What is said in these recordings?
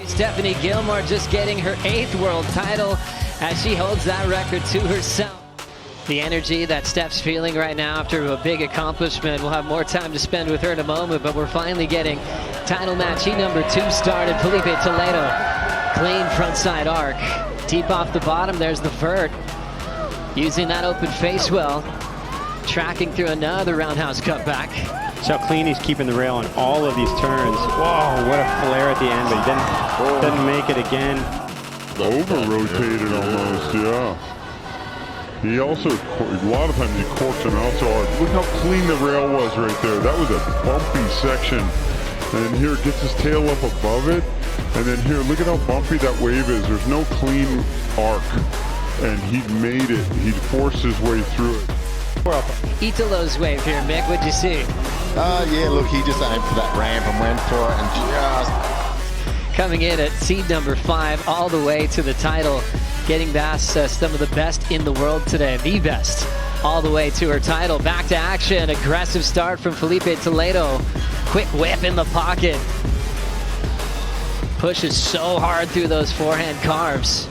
Stephanie Gilmore just getting her 8th world title as she holds that record to herself. The energy that Steph's feeling right now after a big accomplishment. We'll have more time to spend with her in a moment, but we're finally getting title match heat number 2 started. Filipe Toledo, clean frontside arc. Deep off the bottom, there's the vert. Using that open face well. Tracking through another roundhouse cutback. So clean he's keeping the rail on all of these turns. Whoa, what a flare at the end, but he didn't make it again. Over-rotated almost, yeah. He also, a lot of times he corks him out so hard. Look how clean the rail was right there. That was a bumpy section. And then here, gets his tail up above it. And then here, look at how bumpy that wave is. There's no clean arc. And he made it. He forced his way through it. Italo's wave here, Mick, what'd you see? Yeah, look, he just aimed for that ramp and went for it and just... Coming in at seed number 5, all the way to the title, getting past some of the best in the world today, the best, all the way to her title. Back to action, aggressive start from Filipe Toledo. Quick whip in the pocket. Pushes so hard through those forehand carves.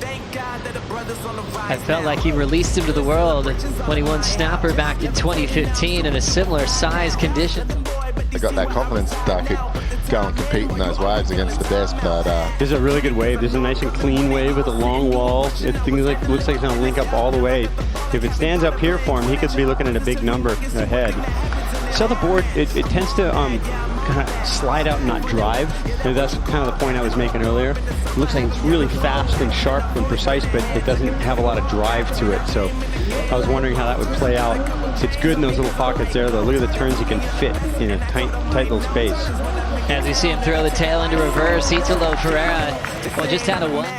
I felt like he released him to the world when he won Snapper back in 2015 in a similar size condition. They got that confidence that I could go and compete in those waves against the best, but... This is a really good wave. This is a nice and clean wave with a long wall. It looks like it's going to link up all the way. If it stands up here for him, he could be looking at a big number ahead. So the board, it tends to kind of slide out and not drive. And that's kind of the point I was making earlier. It looks like it's really fast and sharp and precise, but it doesn't have a lot of drive to it. So I was wondering how that would play out. It's good in those little pockets there, though. Look at the turns he can fit in a tight little space. As we see him throw the tail into reverse, Italo Ferreira, well, just had a one.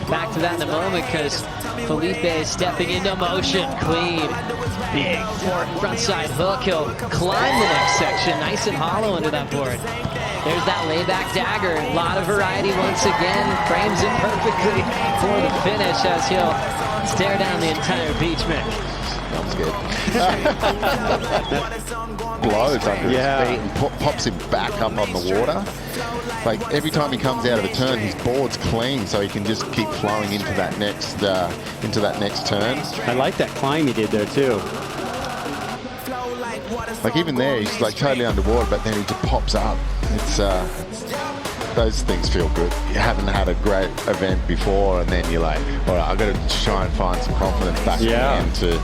Back to that in a moment because Filipe is stepping into motion. Clean. Big frontside hook. He'll climb the next section. Nice and hollow under that board. There's that layback dagger. A lot of variety once again. Frames it perfectly for the finish as he'll stare down the entire beach, Mick. That was good. Blows under his feet and pops him back up on the water. Like every time he comes out of a turn, his board's clean, so he can just keep flowing into that next turn. I like that climb he did there too. Like even there, he's like totally underwater, but then he just pops up. It's those things feel good. You haven't had a great event before, and then you're like, all right, I've got to try and find some confidence back in to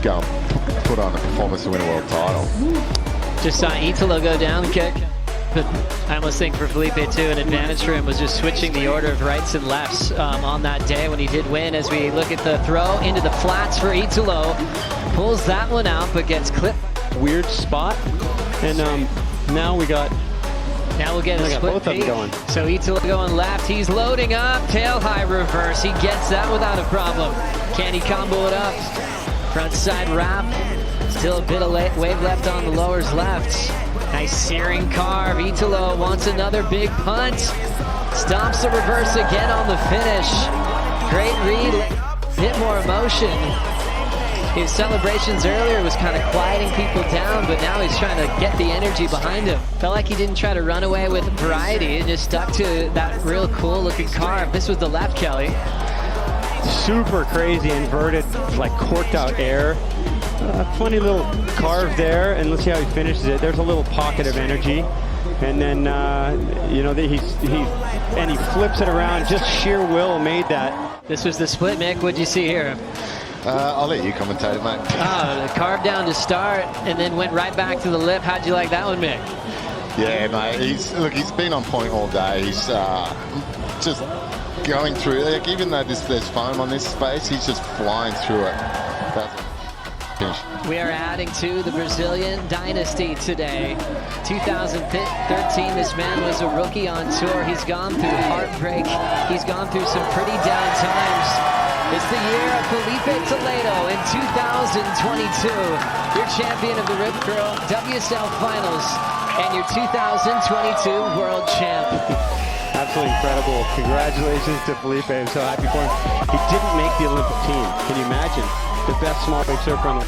go and put on a performance to win a world title. Just saw Italo go down kick. But I almost think for Filipe too, an advantage for him was just switching the order of rights and lefts on that day when he did win. As we look at the throw into the flats for Italo, pulls that one out but gets clipped. Weird spot, and now we'll get a split both of them going. So Italo going left, he's loading up, tail high reverse. He gets that without a problem. Can he combo it up? Front side wrap, still a bit of wave left on the lowers left. Nice searing carve. Italo wants another big punt. Stomps the reverse again on the finish. Great read. Bit more emotion. His celebrations earlier was kind of quieting people down, but now he's trying to get the energy behind him. Felt like he didn't try to run away with variety and just stuck to that real cool looking carve. This was the left, Kelly. Super crazy inverted, like corked out air. Funny little carve there, and let's see how he finishes it. There's a little pocket of energy, and then you know, he flips it around. Just sheer will made that. This was the split, Mick. What'd you see here? I'll let you commentate it, mate. The carve down to start, and then went right back to the lip. How'd you like that one, Mick? Yeah, mate. He's been on point all day. He's just going through. Like, even though there's foam on this space, he's just flying through it. We are adding to the Brazilian dynasty today. 2013, this man was a rookie on tour. He's gone through heartbreak. He's gone through some pretty down times. It's the year of Filipe Toledo in 2022. Your champion of the Rip-Curl-WSL Finals and your 2022 World Champ. Absolutely incredible. Congratulations to Filipe. I'm so happy for him. He didn't make the Olympic team. Can you imagine? The best small wave surfer on the